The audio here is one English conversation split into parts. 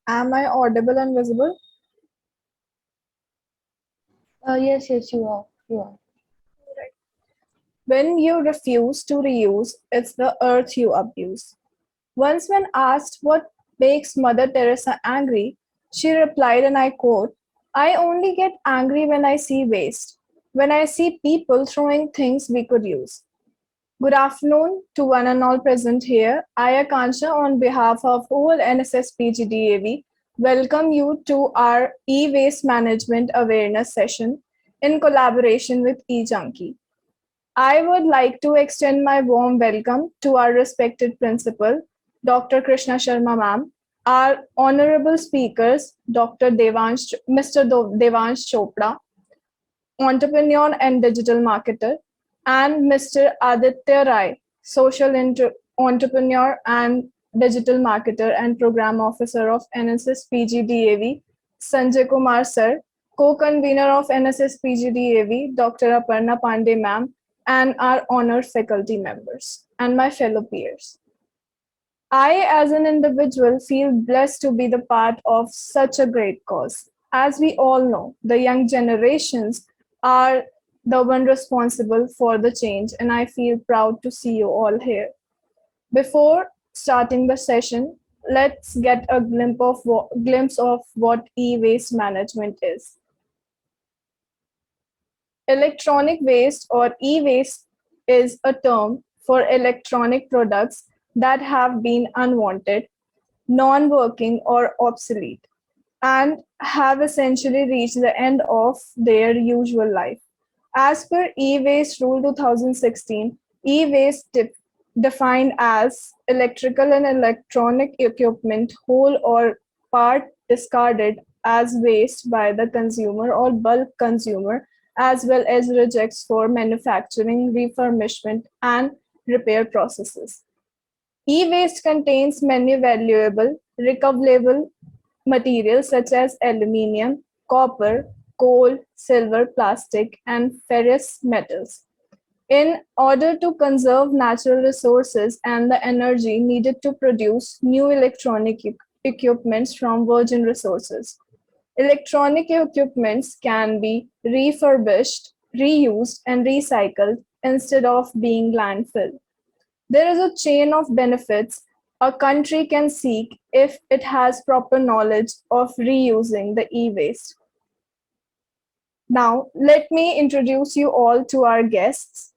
Am I audible and visible? Yes, you are. You are. When you refuse to reuse, it's the earth you abuse. Once, when asked what makes Mother Teresa angry, she replied, and I quote, I only get angry when I see waste, when I see people throwing things we could use. Good afternoon to one and all present here. I, Akansha, on behalf of whole NSS PGDAV, welcome you to our e-waste management awareness session in collaboration with eJunkie. I would like to extend my warm welcome to our respected principal, Dr. Krishna Sharma ma'am, our honorable speakers, Mr. Devansh Chopra, entrepreneur and digital marketer, and Mr. Aditya Rai, entrepreneur and digital marketer and program officer of NSS PGDAV, Sanjay Kumar sir, co-convener of NSS PGDAV, Dr. Aparna Pandey ma'am, and our honored faculty members, and my fellow peers. I, as an individual, feel blessed to be the part of such a great cause. As we all know, the young generations are the one responsible for the change, and I feel proud to see you all here. Before starting the session, let's get a glimpse of what e-waste management is. Electronic waste or e-waste is a term for electronic products that have been unwanted, non-working or obsolete, and have essentially reached the end of their usual life. As per E-Waste Rule 2016, e-waste defined as electrical and electronic equipment, whole or part discarded as waste by the consumer or bulk consumer, as well as rejects for manufacturing, refurbishment, and repair processes. E-waste contains many valuable, recoverable materials such as aluminium, copper, coal, silver, plastic, and ferrous metals. In order to conserve natural resources and the energy needed to produce new electronic equipments from virgin resources. Electronic equipments can be refurbished, reused, and recycled instead of being landfilled. There is a chain of benefits a country can seek if it has proper knowledge of reusing the e-waste. Now, let me introduce you all to our guests.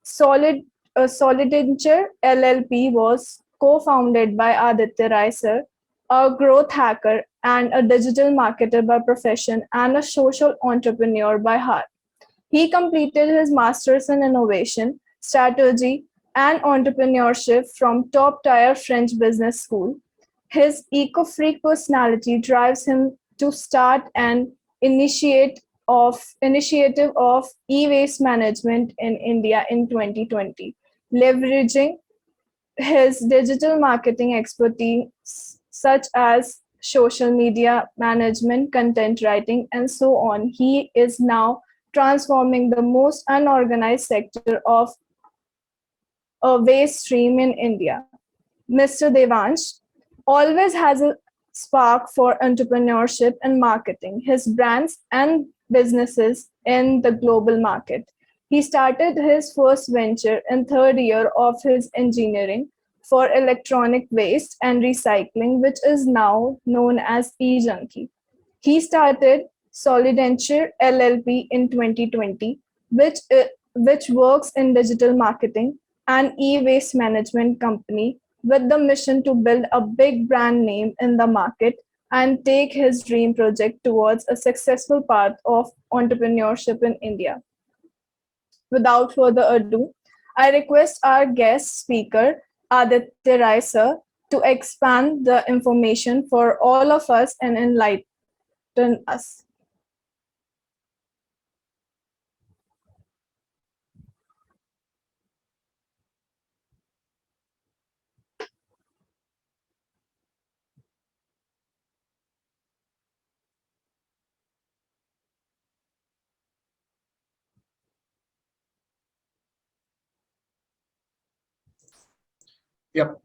Solid Solidinture LLP was co-founded by Aditya Rai sir, a growth hacker and a digital marketer by profession and a social entrepreneur by heart. He completed his master's in innovation, strategy, and entrepreneurship from top-tier French business school. His eco-freak personality drives him to start an initiative of e-waste management in India in 2020, leveraging his digital marketing expertise such as social media management, content writing, and so on. He is now transforming the most unorganized sector of a waste stream in India. Mr. Devansh always has a spark for entrepreneurship and marketing his brands and businesses in the global market. He started his first venture in third year of his engineering for electronic waste and recycling, which is now known as eJunkie. He started Solidenture LLP in 2020, which works in digital marketing and e-waste management company with the mission to build a big brand name in the market and take his dream project towards a successful path of entrepreneurship in India. Without further ado, I request our guest speaker, Aditya Rai sir, to expand the information for all of us and enlighten us. Yep.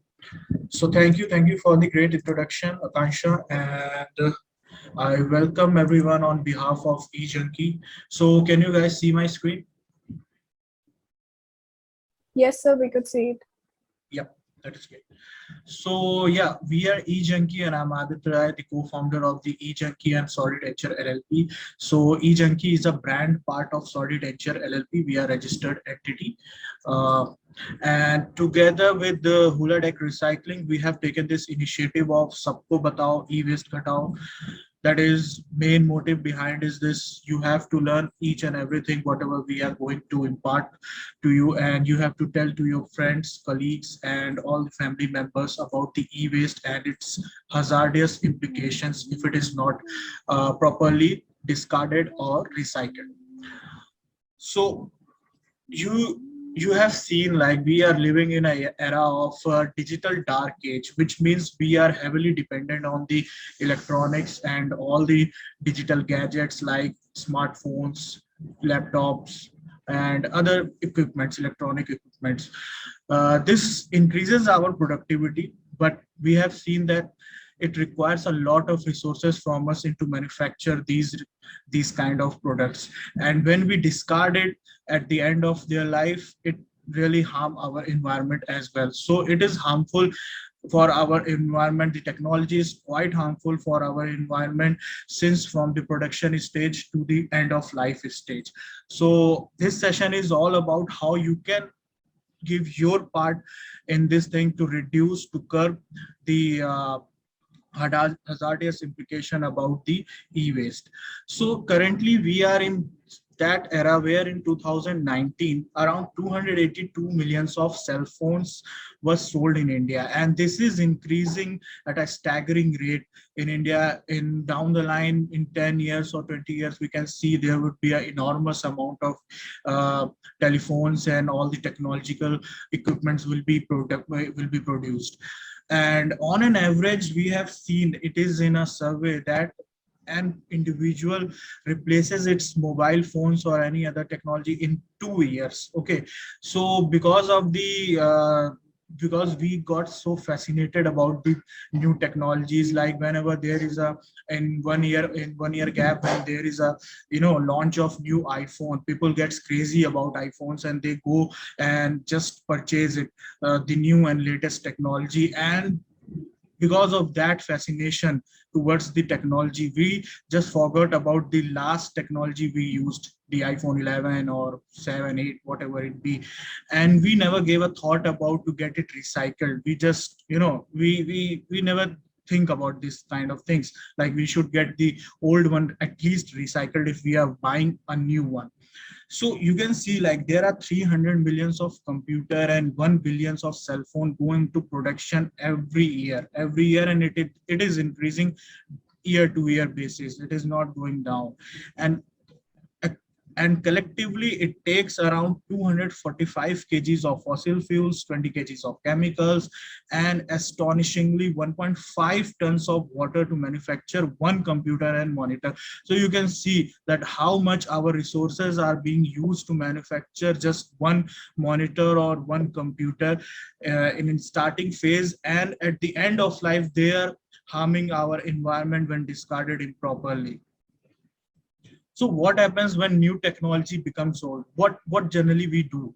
So thank you for the great introduction, Akansha, and I welcome everyone on behalf of eJunkie. So can you guys see my screen? Yes, sir, we could see it. Yep, that is great. So yeah, we are eJunkie and I'm Aditya Rai, the co-founder of the eJunkie and Solid Edger LLP. So eJunkie is a brand part of Solid Edger LLP. We are registered entity. Uh, and together with the Hula Deck Recycling, we have taken this initiative of Sabko Batao, E-Waste Ghatao. That is main motive behind is this: you have to learn each and everything whatever we are going to impart to you, and you have to tell to your friends, colleagues, and all the family members about the e-waste and its hazardous implications if it is not properly discarded or recycled. So you you have seen, like, we are living in a era of digital dark age, which means we are heavily dependent on the electronics and all the digital gadgets like smartphones, laptops, and other equipments, electronic equipments. This increases our productivity, but we have seen that it requires a lot of resources from us into manufacture these kind of products, and when we discard it at the end of their life, it really harm our environment as well. So it is harmful for our environment. The technology is quite harmful for our environment, since from the production stage to the end of life stage. So this session is all about how you can give your part in this thing to reduce, to curb the hazardous implication about the e-waste. So currently we are in that era where in 2019 around 282 millions of cell phones were sold in India, and this is increasing at a staggering rate in India. In down the line, in 10 years or 20 years, we can see there would be an enormous amount of uh, telephones and all the technological equipments will be produced. And on an average, we have seen, it is in a survey, that an individual replaces its mobile phones or any other technology in 2 years. Okay, so because we got so fascinated about the new technologies, like whenever there is a in 1 year gap, when there is a launch of new iPhone, people gets crazy about iPhones and they go and just purchase it, the new and latest technology. And because of that fascination towards the technology, we just forgot about the last technology we used, the iPhone 11 or 7, 8, whatever it be, and we never gave a thought about to get it recycled. We just, we never think about this kind of things, like we should get the old one at least recycled if we are buying a new one. So you can see, like, there are 300 millions of computer and 1 billions of cell phone going to production every year, and it is increasing year to year basis. It is not going down. And and collectively it takes around 245 kgs of fossil fuels, 20 kgs of chemicals, and astonishingly 1.5 tons of water to manufacture one computer and monitor. So you can see that how much our resources are being used to manufacture just one monitor or one computer in starting phase, and at the end of life they are harming our environment when discarded improperly. So what happens when new technology becomes old? What generally we do?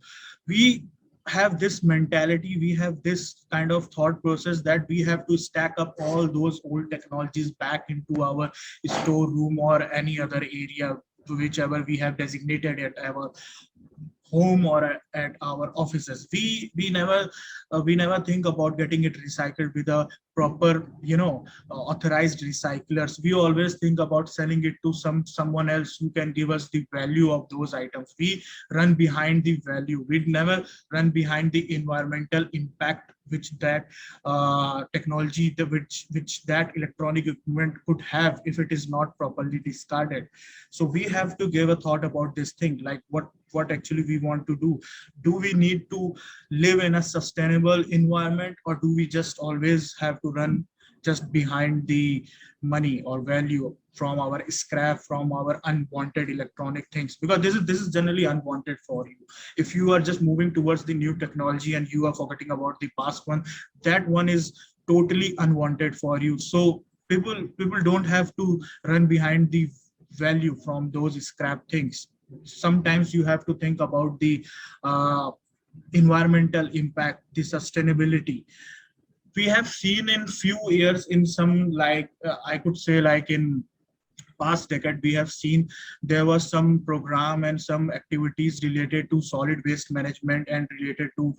We have this mentality, we have this kind of thought process that we have to stack up all those old technologies back into our storeroom or any other area, whichever we have designated at our home or at our offices. We never think about getting it recycled with a proper, authorized recyclers. We always think about selling it to someone else who can give us the value of those items. We run behind the value, we never run behind the environmental impact which that technology, which that electronic equipment could have if it is not properly discarded. So we have to give a thought about this thing, like what actually we want to do. Do we need to live in a sustainable environment, or do we just always have to run just behind the money or value from our scrap, from our unwanted electronic things, because this is generally unwanted for you. If you are just moving towards the new technology and you are forgetting about the past one, that one is totally unwanted for you. So people don't have to run behind the value from those scrap things. Sometimes you have to think about the environmental impact, the sustainability. We have seen in few years, in some, like I could say, like in past decade, we have seen there was some program and some activities related to solid waste management and related to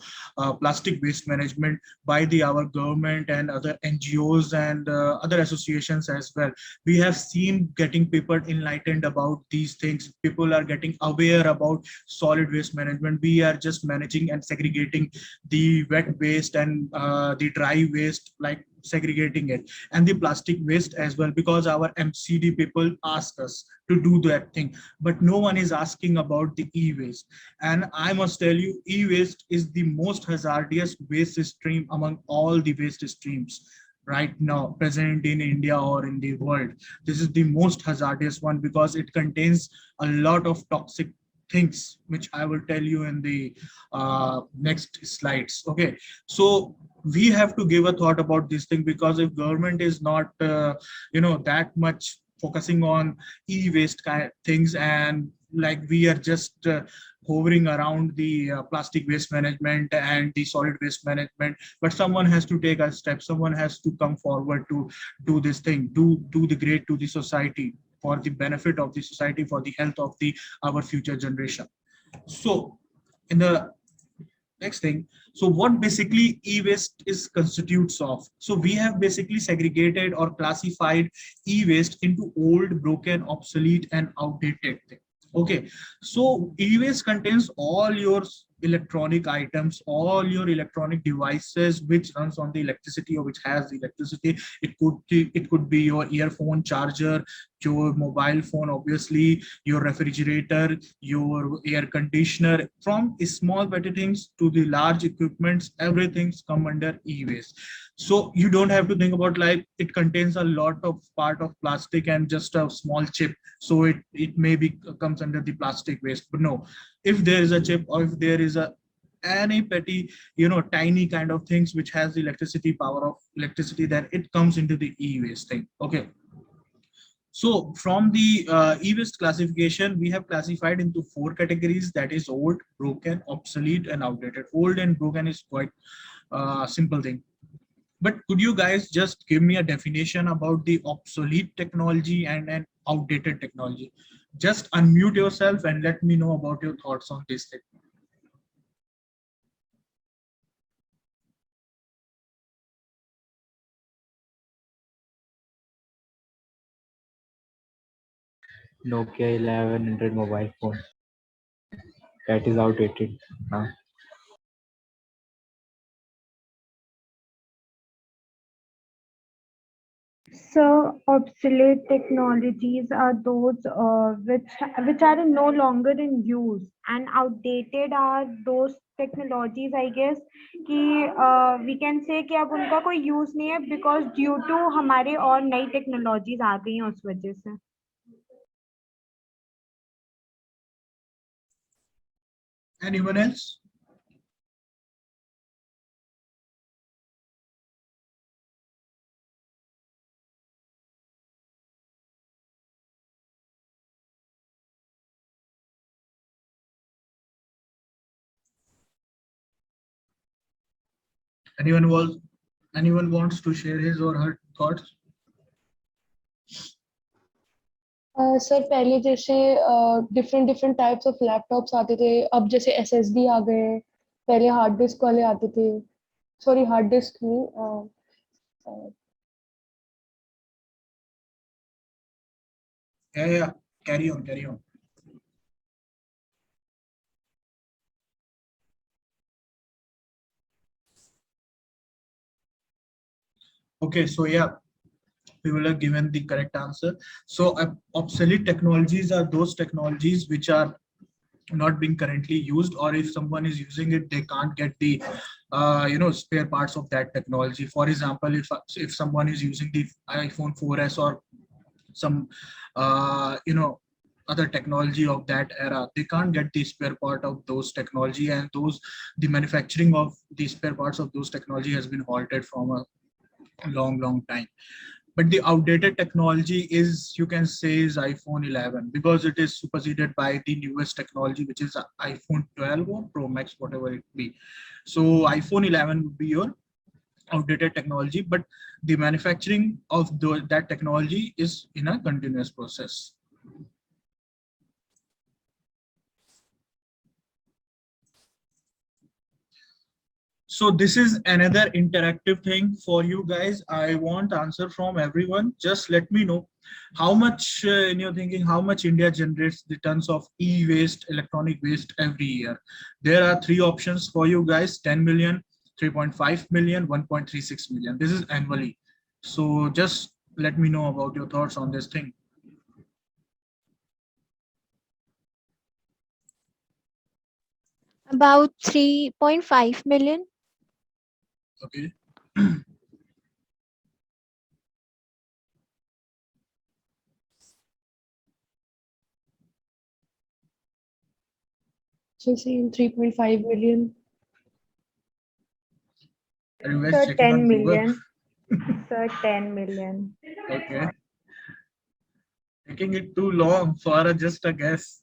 plastic waste management by the our government and other NGOs and other associations as well. We have seen getting people enlightened about these things. People are getting aware about solid waste management. We are just managing and segregating the wet waste and the dry waste, like segregating it, and the plastic waste as well, because our MCD people ask us to do that thing, but no one is asking about the e-waste. And I must tell you, e-waste is the most hazardous waste stream among all the waste streams right now present in India or in the world. This is the most hazardous one because it contains a lot of toxic things, which I will tell you in the next slides. Okay, so we have to give a thought about this thing, because if government is not that much focusing on e-waste kind of things, and like we are just hovering around the plastic waste management and the solid waste management, but someone has to take a step, someone has to come forward to do this thing, do the great to the society, for the benefit of the society, for the health of the our future generation. So in the next thing, so what basically e-waste is constitutes of? So we have basically segregated or classified e-waste into old, broken, obsolete, and outdated thing. Okay, so e-waste contains all your electronic items, all your electronic devices which runs on the electricity or which has the electricity. It could be your earphone charger, your mobile phone, obviously your refrigerator, your air conditioner. From small petty things to the large equipments, everything's come under e-waste. So you don't have to think about like it contains a lot of part of plastic and just a small chip, so it maybe comes under the plastic waste. But no, if there is a chip, or if there is a any petty tiny kind of things which has the electricity, power of electricity, then it comes into the e-waste thing. Okay, so from the e-waste classification, we have classified into 4 categories, that is old, broken, obsolete, and outdated. Old and broken is quite simple thing, but could you guys just give me a definition about the obsolete technology and an outdated technology? Just unmute yourself and let me know about your thoughts on this thing. Nokia 1100 mobile phone that is outdated now. So obsolete technologies are those which are no longer in use, and outdated are those technologies, I guess, कि we can say कि अब उनका कोई use नहीं है because due to हमारे और नई technologies आ गई हैं उस वजह से. Anyone else? Anyone wants to share his or her thoughts? Sir पहले जैसे डिफरेंट टाइप्स ऑफ लैपटॉप्स आते थे, अब जैसे SSD आ गए हैं, पहले हार्ड डिस्क वाले आते थे. सॉरी, हार्ड डिस्क नहीं. Yeah, carry on. Okay, so yeah, people are given the correct answer. So obsolete technologies are those technologies which are not being currently used, or if someone is using it, they can't get the spare parts of that technology. For example, if someone is using the iPhone 4S or some other technology of that era, they can't get the spare part of those technology, and the manufacturing of the spare parts of those technology has been halted from a long time. But the outdated technology is, you can say, is iPhone 11, because it is superseded by the newest technology, which is iPhone 12 or Pro Max, whatever it be. So iPhone 11 would be your outdated technology, but the manufacturing of that technology is in a continuous process. So this is another interactive thing for you guys. I want answer from everyone. Just let me know how much, in your thinking, how much India generates the tons of e-waste, electronic waste every year. There are three options for you guys: 10 million, 3.5 million, 1.36 million. This is annually. So just let me know about your thoughts on this thing. About 3.5 million. Okay. So saying 3.5 million. Are you guys Sir, checking on 10 Google? million. Sir, 10 million. Okay. Taking it too long for just a guess.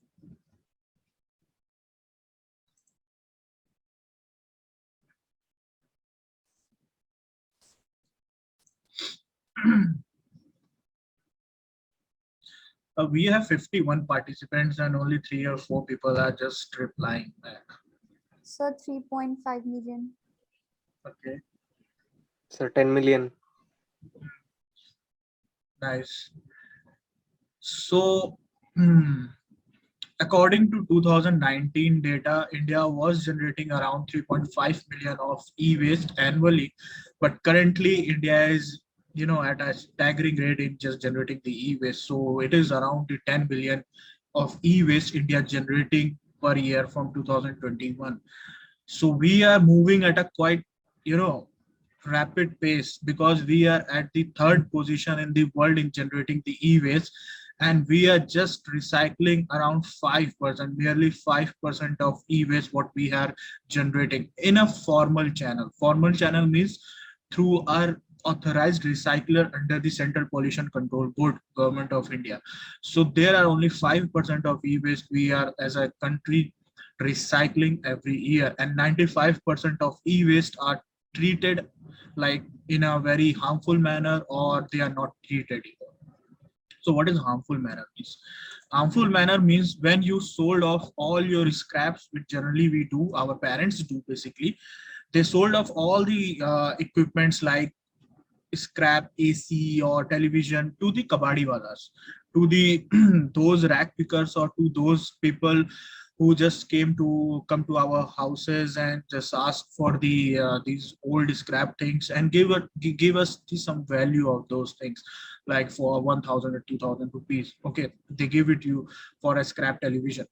We have 51 participants and only 3 or 4 people are just replying back. Sir, 3.5 million. Okay, Sir, 10 million. nice. So, according to 2019 data, India was generating around 3.5 million of e-waste annually, but currently India is, at a staggering rate in just generating the e-waste. So it is around the 10 billion of e-waste India generating per year from 2021. So we are moving at a quite, rapid pace, because we are at the third position in the world in generating the e-waste, and we are just recycling around 5%, nearly 5% of e-waste what we are generating in a formal channel. Formal channel means through our authorized recycler under the Central Pollution Control Board, Government of India. So there are only 5% of e-waste we are as a country recycling every year, and 95% of e-waste are treated like in a very harmful manner, or they are not treated either. So what is harmful manner means? Harmful manner means when you sold off all your scraps, which generally we do, our parents do basically, they sold off all the equipments like scrap AC or television to the kabadi walas, to the those rack pickers, or to those people who just come to our houses and just ask for these old scrap things and give us some value of those things, like for 1,000 or 2,000 rupees. Okay, they give it you for a scrap television.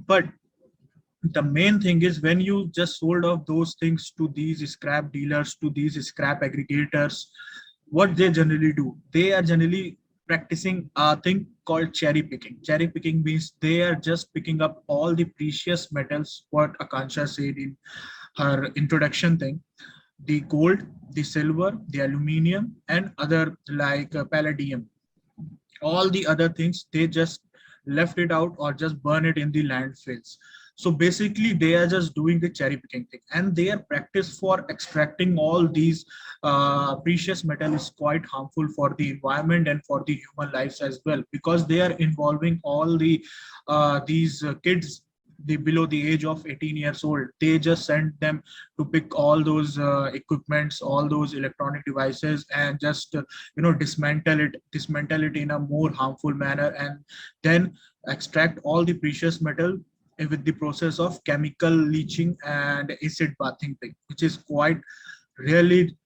But the main thing is, when you just sold off those things to these scrap dealers, to these scrap aggregators, what they generally do, they are generally practicing a thing called cherry picking. Cherry picking means they are just picking up all the precious metals, what Akansha said in her introduction thing: the gold, the silver, the aluminium, and other like palladium. All the other things, they just left it out or just burn it in the landfills. So basically they are just doing the cherry picking thing, and their practice for extracting all these precious metal is quite harmful for the environment and for the human lives as well, because they are involving all these kids, below the age of 18 years old. They just send them to pick all those equipments, all those electronic devices, and just dismantle it in a more harmful manner, and then extract all the precious metal with the process of chemical leaching and acid bathing thing, which is quite really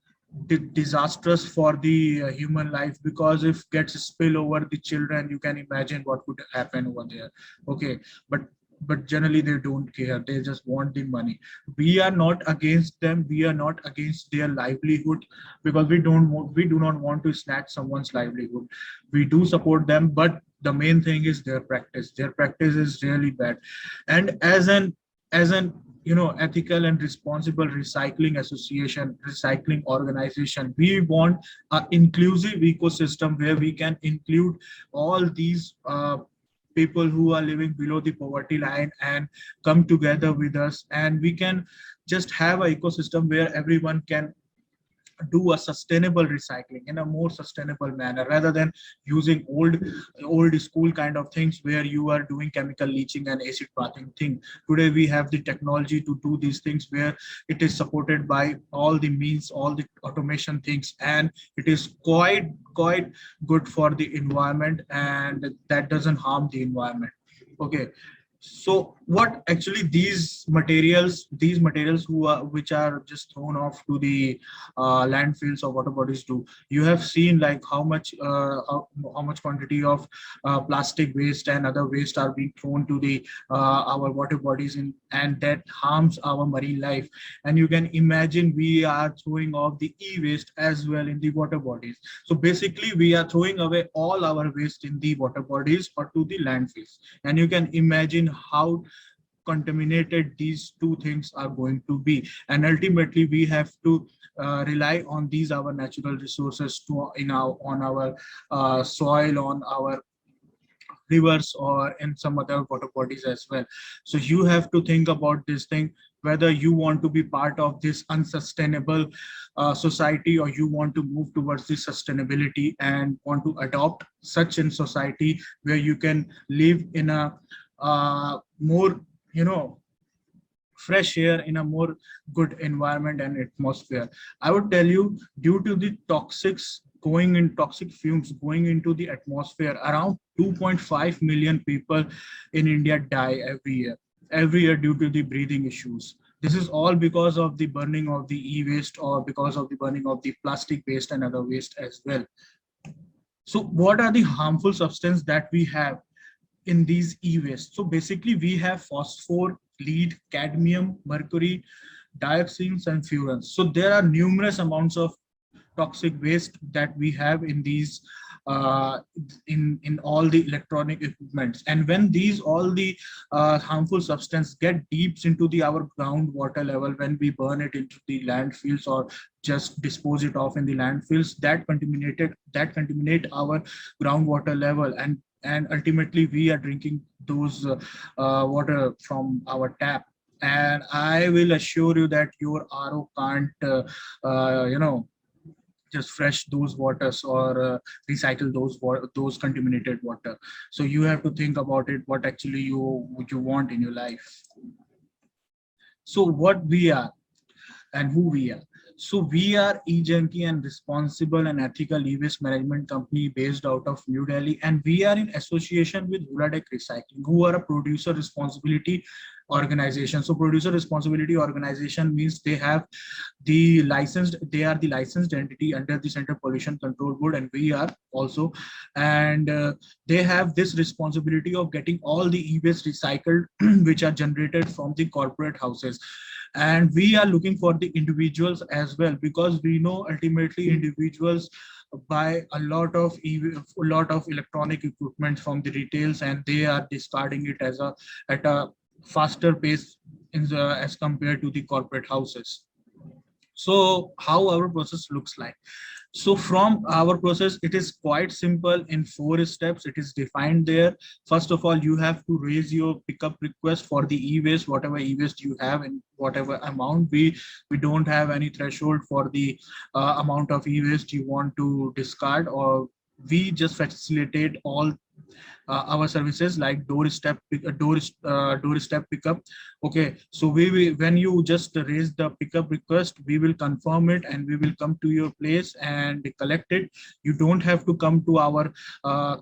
disastrous for the human life, because if gets spill over the children, you can imagine what could happen over there. Okay, but but generally they don't care. They just want the money. We are not against them. We are not against their livelihood, because we do not want to snatch someone's livelihood. We do support them, but the main thing is their practice. Their practice is really bad. And as an ethical and responsible recycling association, recycling organization, we want an inclusive ecosystem where we can include all these people who are living below the poverty line and come together with us, and we can just have an ecosystem where everyone can do a sustainable recycling in a more sustainable manner, rather than using old school kind of things where you are doing chemical leaching and acid bathing thing. Today we have the technology to do these things where it is supported by all the means, all the automation things, and it is quite good for the environment, and that doesn't harm the environment. Okay, so what actually these materials which are just thrown off to the landfills or water bodies do? You have seen like how much quantity of plastic waste and other waste are being thrown to the our water bodies, and that harms our marine life. And you can imagine we are throwing off the e-waste as well in the water bodies. So basically we are throwing away all our waste in the water bodies or to the landfills, and you can imagine how contaminated these two things are going to be. And ultimately we have to rely on these our natural resources to on our soil, on our rivers, or in some other water bodies as well. So you have to think about this thing, whether you want to be part of this unsustainable society, or you want to move towards this sustainability and want to adopt such in society where you can live in a more fresh air, in a more good environment and atmosphere. I would tell you, due to the toxic fumes going into the atmosphere, around 2.5 million people in India die every year due to the breathing issues. This is all because of the burning of the e-waste, or because of the burning of the plastic waste and other waste as well. So what are the harmful substances that we have in these e-waste? So basically we have phosphor, lead, cadmium, mercury, dioxins, and furans. So there are numerous amounts of toxic waste that we have in these in all the electronic equipments. And when all the harmful substance get deep into the our groundwater level, when we burn it into the landfills or just dispose it off in the landfills, that contaminate our groundwater level, and ultimately we are drinking those water from our tap. And I will assure you that your RO can't just fresh those waters, or recycle those contaminated water. So you have to think about it, what actually you want in your life. So what we are and who we are. So we are eJunkie, and responsible and ethical e-waste management company based out of New Delhi, and we are in association with Huladeck Recycling, who are a producer responsibility organization. So producer responsibility organization means they are the licensed entity under the Central Pollution Control Board, and we are also, and they have this responsibility of getting all the e-waste recycled which are generated from the corporate houses. And we are looking for the individuals as well, because we know ultimately individuals buy a lot of electronic equipment from the retails, and they are discarding it at a faster pace as compared to the corporate houses. So how our process looks like? So from our process, it is quite simple in 4 steps. It is defined there. First of all, you have to raise your pickup request for the e-waste, whatever e-waste you have in whatever amount. We don't have any threshold for the amount of e-waste you want to discard, or we just facilitate all our services like doorstep pickup. Okay, so when you just raise the pickup request, we will confirm it and we will come to your place and collect it. You don't have to come to our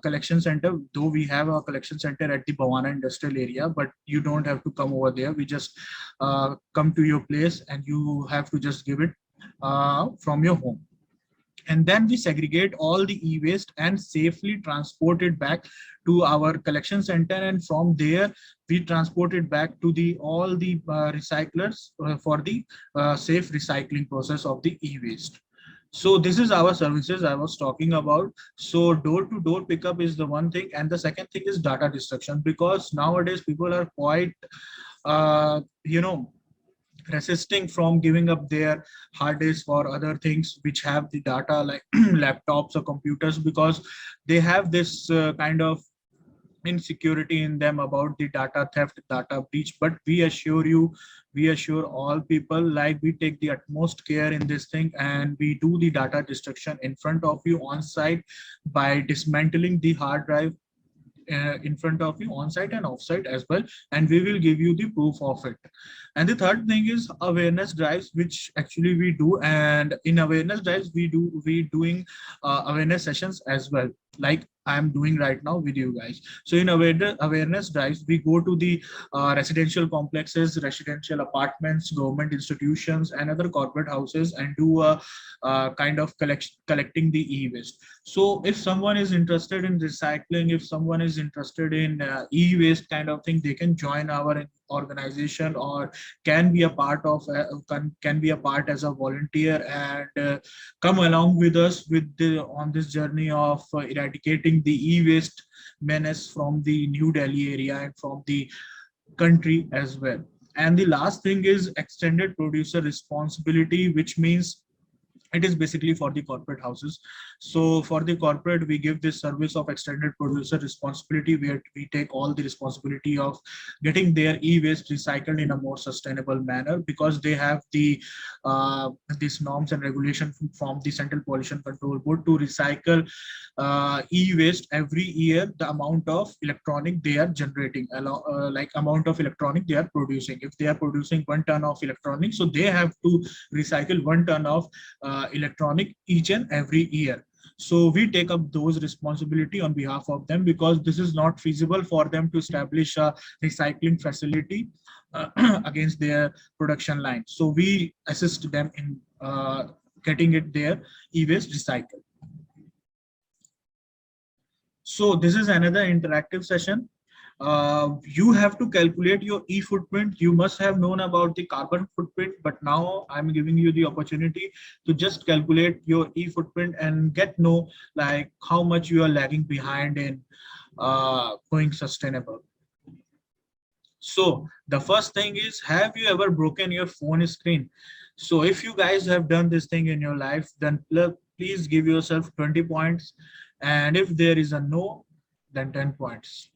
collection center, though we have a collection center at the Bhavana industrial area, but you don't have to come over there. We just come to your place and you have to just give it from your home. and then we segregate all the e-waste and safely transport it back to our collection center, and from there we transport it back to the all the recyclers for the safe recycling process of the e-waste. So this is our services I was talking about. So door to door pickup is the one thing, and the second thing is data destruction, because nowadays people are quite you know, resisting from giving up their hard disks for other things which have the data, like laptops or computers, because they have this kind of insecurity in them about the data theft, data breach. But we assure you, we assure all people, like we take the utmost care in this thing, and we do the data destruction in front of you on site by dismantling the hard drive in front of you on site and off site as well, and we will give you the proof of it. And the third thing is awareness drives, which actually we do, and in awareness drives we doing awareness sessions as well, like I'm doing right now with you guys. So in awareness drives, we go to the residential complexes, residential apartments, government institutions, and other corporate houses, and do a kind of collecting the e-waste. So if someone is interested in recycling, if someone is interested in e-waste kind of thing, they can join our organization, or can be a part of can be a part as a volunteer, and come along with us with the on this journey of eradicating the e-waste menace from the New Delhi area and from the country as well. And the last thing is extended producer responsibility, which means it is basically for the corporate houses. So for the corporate, we give this service of extended producer responsibility, where we take all the responsibility of getting their e-waste recycled in a more sustainable manner, because they have the these norms and regulation from the Central Pollution Control Board to recycle e-waste every year, the amount of electronic they are generating, like amount of electronic they are producing. If they are producing 1 ton of electronic, so they have to recycle 1 ton of electronic each and every year. So we take up those responsibility on behalf of them, because this is not feasible for them to establish a recycling facility against their production line. So we assist them in getting it their e-waste recycled. So this is another interactive session. You have to calculate your e-footprint. You must have known about the carbon footprint, but now I'm giving you the opportunity to just calculate your e-footprint and get know like how much you are lagging behind in going sustainable. So the first thing is, have you ever broken your phone screen? So if you guys have done this thing in your life, then please give yourself 20 points. And if there is a no, then 10 points.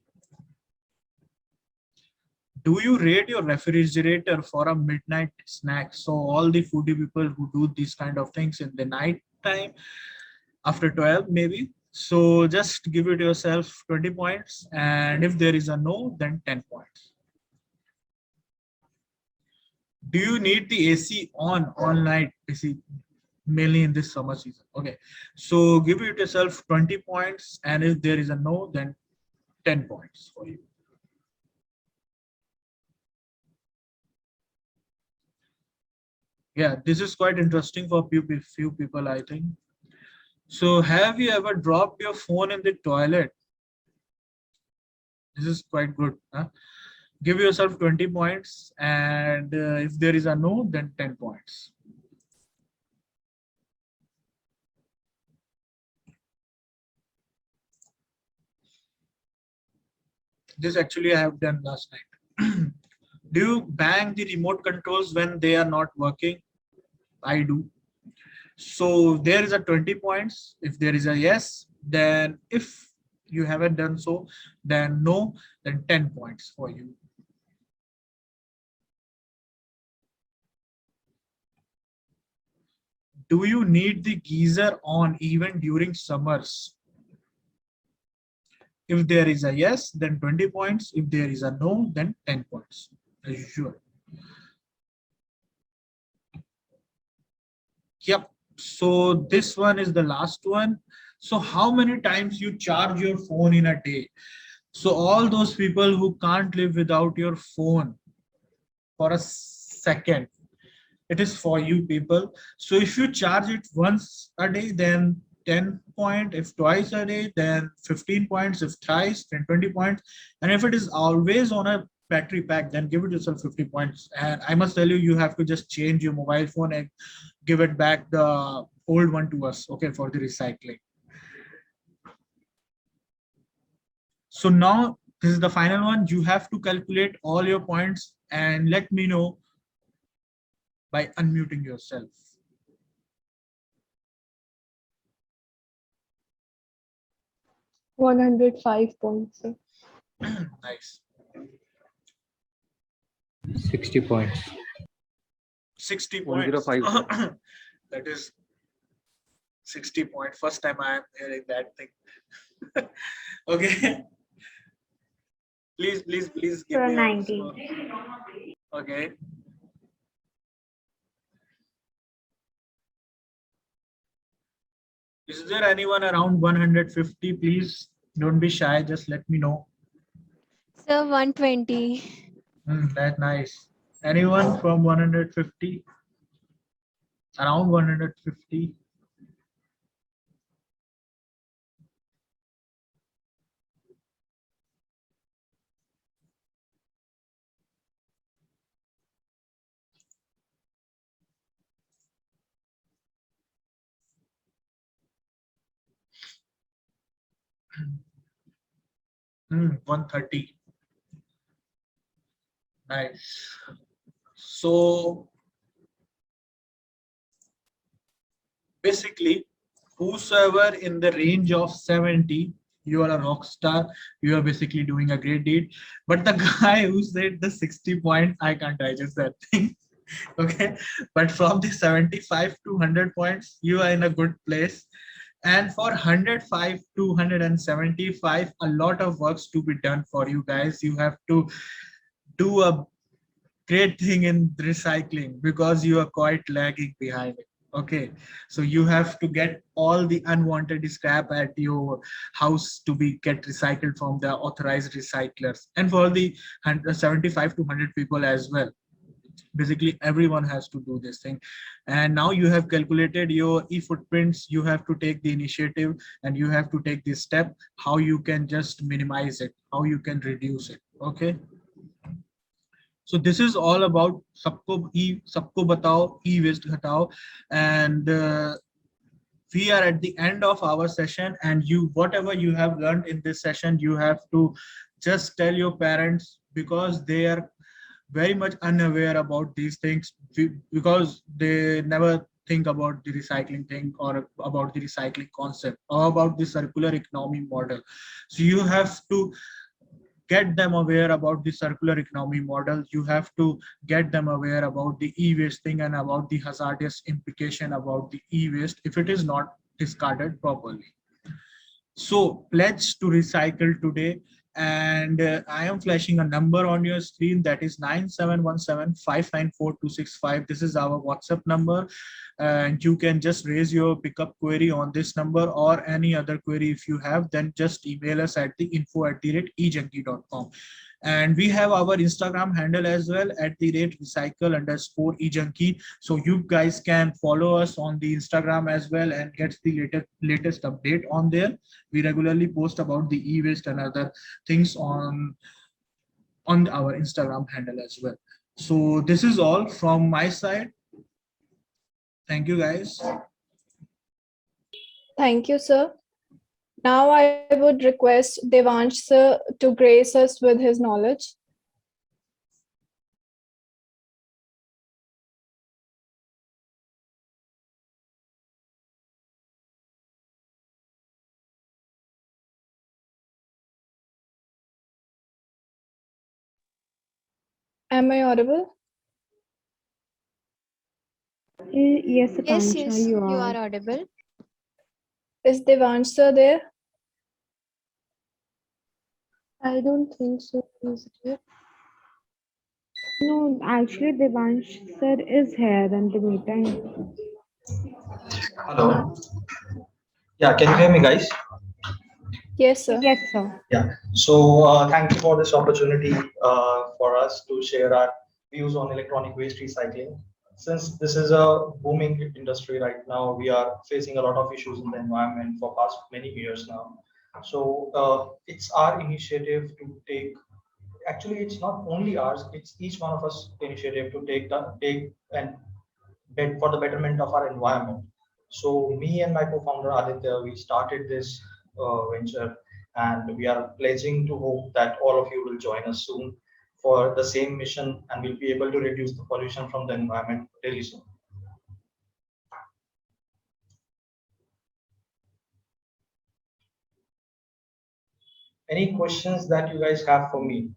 Do you raid your refrigerator for a midnight snack? So all the foodie people who do these kind of things in the night time, after 12 maybe. So just give it yourself 20 points. And if there is a no, then 10 points. Do you need the AC on all night? AC, mainly in this summer season. Okay, so give it yourself 20 points. And if there is a no, then 10 points for you. Yeah, this is quite interesting for few people, I think. So have you ever dropped your phone in the toilet? This is quite good. Huh? Give yourself 20 points, and if there is a no, then 10 points. This actually I have done last night. Do you bang the remote controls when they are not working? I do. So there is a 20 points. If there is a yes, then if you haven't done so, then no, then 10 points for you. Do you need the geyser on even during summers? If there is a yes, then 20 points. If there is a no, then 10 points, as usual. Yep. So this one is the last one. So how many times you charge your phone in a day? So all those people who can't live without your phone for a second, it is for you people. So if you charge it once a day, then 10 point. If twice a day, then 15 points. If thrice, then 20 points. And if it is always on a battery pack, then give it yourself 50 points. And I must tell you, you have to just change your mobile phone and give it back the old one to us, okay, for the recycling. So now this is the final one. You have to calculate all your points and let me know by unmuting yourself. £105 sir. Nice. 60 points. 60 points. 105. That is 60 point. First time I am hearing that thing. Okay. Please give Sir, me a 90. score. Okay. Is there anyone around 150? Please don't be shy. Just let me know. Sir, 120. That's nice. Anyone from 150? Around 150? Hmm, 130. Nice. So basically, whosoever in the range of 70, you are a rock star. You are basically doing a great deed. But the guy who said the 60 points, I can't digest that thing. Okay. But from the 75 to 100 points, you are in a good place. And for 105 to 175, a lot of works to be done for you guys. You have to do a great thing in recycling because you are quite lagging behind it. Okay, so you have to get all the unwanted scrap at your house to be get recycled from the authorized recyclers, and for the 75 to 100 people as well. Basically everyone has to do this thing. And now you have calculated your e-footprints. You have to take the initiative and you have to take this step how you can just minimize it, how you can reduce it. Okay, so this is all about sabko batao, e-waste ghatao. And we are at the end of our session, and you whatever you have learned in this session, you have to just tell your parents, because they are very much unaware about these things, because they never think about the recycling thing or about the recycling concept or about the circular economy model. So you have to get them aware about the circular economy model. You have to get them aware about the e-waste thing and about the hazardous implication about the e-waste if it is not discarded properly. So pledge to recycle today. And I am flashing a number on your screen, that is 9717594265. This is our WhatsApp number, and you can just raise your pickup query on this number, or any other query if you have, then just email us at the info@ejunkie.com. And we have our Instagram handle as well, @recycle_ejunkie. So you guys can follow us on the Instagram as well and get the latest update on there. We regularly post about the e-waste and other things on our Instagram handle as well. So this is all from my side. Thank you guys. Thank you, sir. Now I would request Devansh sir to grace us with his knowledge. Am I audible? Yes, Yes, Akansha, yes, you you are are. audible. Is Devansh sir there? I don't think so. Is it here? No, actually, Devansh sir is here in the meeting. Hello. Yeah, can you hear me, guys? Yes, sir. Yes, sir. Yeah. So thank you for this opportunity for us to share our views on electronic waste recycling. since this is a booming industry right now, we are facing a lot of issues in the environment for past many years now. So it's our initiative to take. Actually, it's not only ours; it's each one of us initiative to take and bet for the betterment of our environment. So me and my co-founder Aditya, we started this venture, and we are pledging to hope that all of you will join us soon for the same mission, and we'll be able to reduce the pollution from the environment really soon. Any questions that you guys have for me?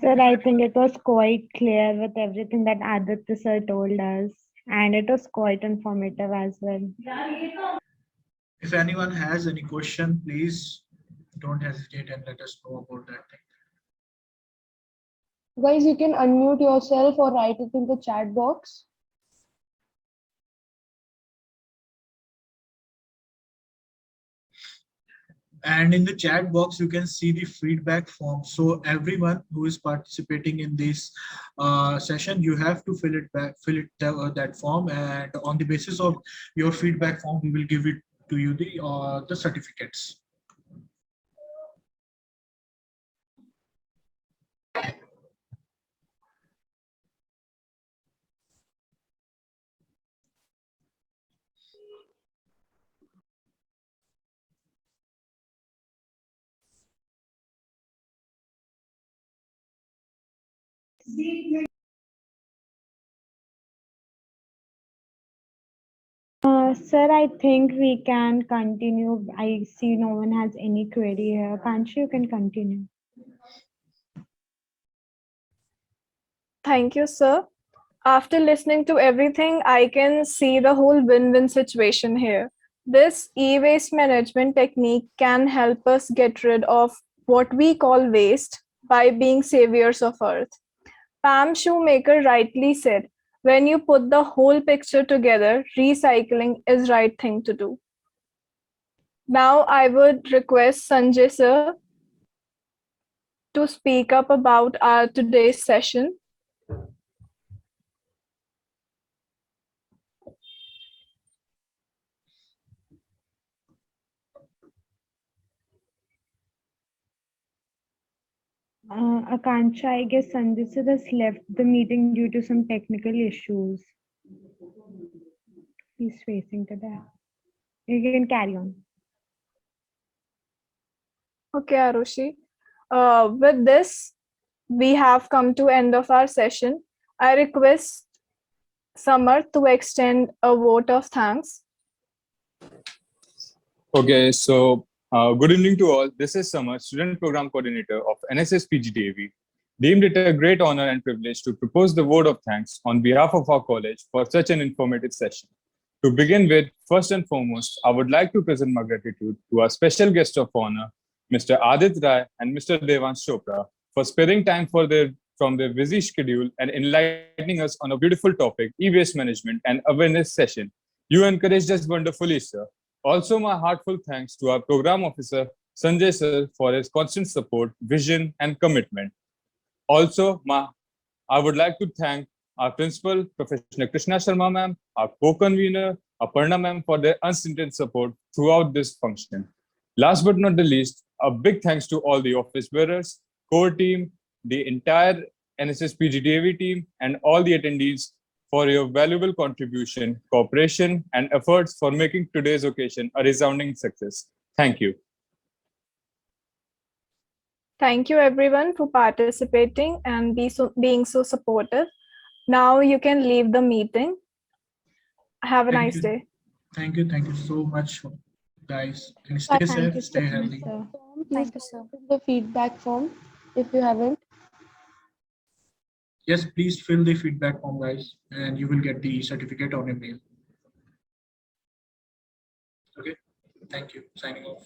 Sir, I think it was quite clear with everything that Aditya sir told us, and it was quite informative as well. If anyone has any question, please don't hesitate and let us know about that thing. Guys, you can unmute yourself or write it in the chat box. And in the chat box, you can see the feedback form. So everyone who is participating in this session, you have to fill that form, and on the basis of your feedback form, we will give it to you the certificates. Sir, I think we can continue. I see no one has any query here. Kanchi, you can continue. Thank you, sir. After listening to everything, I can see the whole win-win situation here. This e-waste management technique can help us get rid of what we call waste by being saviors of Earth. Pam Shoemaker rightly said, when you put the whole picture together, recycling is right thing to do. Now I would request Sanjay sir to speak up about our today's session. Akansha, I guess Sanjay sir has left the meeting due to some technical issues. He's facing to that. You can carry on. Okay, Arushi. With this, we have come to end of our session. I request Samar to extend a vote of thanks. Okay, so good evening to all. This is Samar, Student Program Coordinator of NSS PGDAV. Deemed it a great honor and privilege to propose the vote of thanks on behalf of our college for such an informative session. To begin with, first and foremost, I would like to present my gratitude to our special guest of honor, Mr. Adit Rai and Mr. Devansh Chopra, for sparing time from their busy schedule and enlightening us on a beautiful topic, e-waste management and awareness session. You encouraged us wonderfully, sir. Also, my heartfelt thanks to our program officer, Sanjay sir, for his constant support, vision, and commitment. Also, I would like to thank our principal, Professor Krishna Sharma ma'am, our co-convener, Aparna ma'am, for their unstinted support throughout this function. Last but not the least, a big thanks to all the office bearers, core team, the entire NSS PGDAV team, and all the attendees for your valuable contribution, cooperation, and efforts for making today's occasion a resounding success. Thank you. Thank you everyone for participating and being so supportive. Now you can leave the meeting. Have a nice day. Thank you so much, guys. And stay safe, stay healthy. Please fill the feedback form if you haven't. Yes, please fill the feedback form, guys, and you will get the certificate on your mail. Okay, thank you. Signing off.